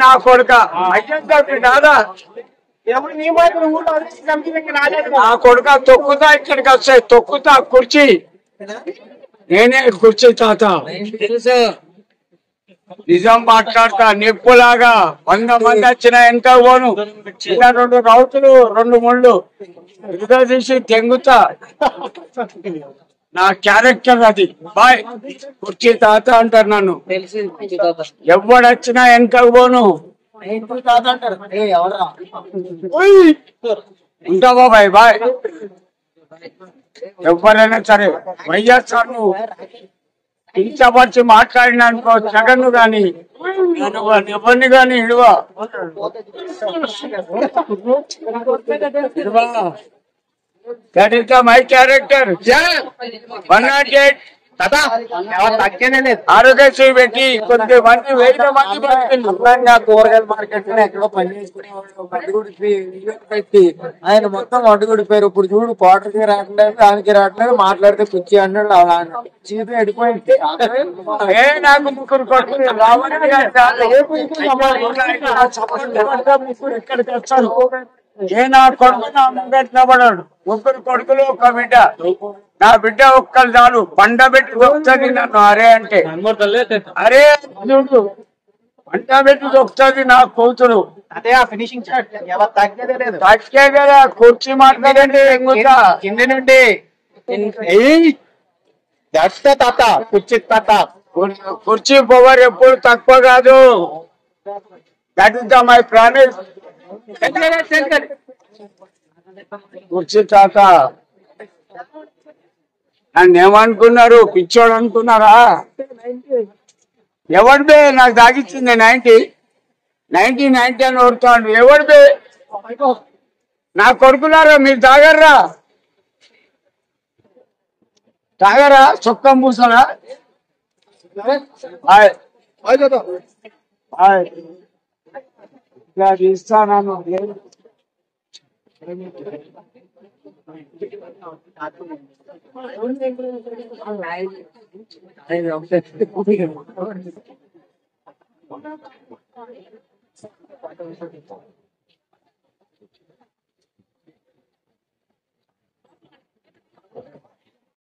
నా కొడుక దాదా నా కొడుక తొక్కుతా ఇక్కడికి వస్తాయి తొక్కుతా కుర్చీ నేనే కుర్చీ తాత నిజం మాట్లాడతా నిప్పులాగా 100 మంది వచ్చిన వెనక పోను ఇలా 2 రౌతులు 2 ముళ్ళు ఇదో తీసి తెంగుతా నా క్యారెక్టర్ అది బాయ్ కుర్చీ తాత అంటారు నన్ను ఎవడొచ్చినా వెనకకు పోను ఉంటా బాబాయ్ బాయ్ ఎవరైనా సరే వైఎస్ఆర్ నువ్వు కించపరిచి మాట్లాడినానుకో జగన్ గాని ఎవరిని గాని ఇడువా That is my character. Yeah. 108. Aarogyasri పెట్టి కొద్ది మంది 1000 మంది కూరగాయల మార్కెట్ లో ఎక్కడో పని చేసుకునే ఆయన మొత్తం అడ్డుగుడిపోయారు. ఇప్పుడు చూడు కోటకి రావట్లేదు దానికి రావట్లేదు మాట్లాడితే కుర్చీ అన్నాడు చీపి అడిపోయింది. నాకు ముగ్గురు కొడుకులు ఇక్కడికి వచ్చాడు నా కొడుకు నా ముంగట్ల పడాడు. ముగ్గురు కొడుకులు ఒక బిడ్డ నా బిడ్డ ఒక్కరు చాలు పండ పెట్టి దొక్కుతుంది నన్ను అరే అంటే అరే పంట పెట్టి దొక్కుతుంది నా కూతురు అదే ఆ ఫినిషింగ్ షాట్ తక్కే కదా కుర్చీ మాట్లాడండి కింది నుండి తాత కుర్చీ తాత కుర్చీ పవర్ ఎప్పుడు తక్కువ కాదు. That is the my promise. కుర్చీ తాత నన్ను ఏమనుకున్నారు పిచ్చోడు అనుకున్నారా? ఎవడు బే నాకు తాగిచ్చింది 90 అని ఓడుతాడు. ఎవడు బే నా కొడుకున్నారా మీరు తాగరా చొక్కం పూసరా ఇస్తాను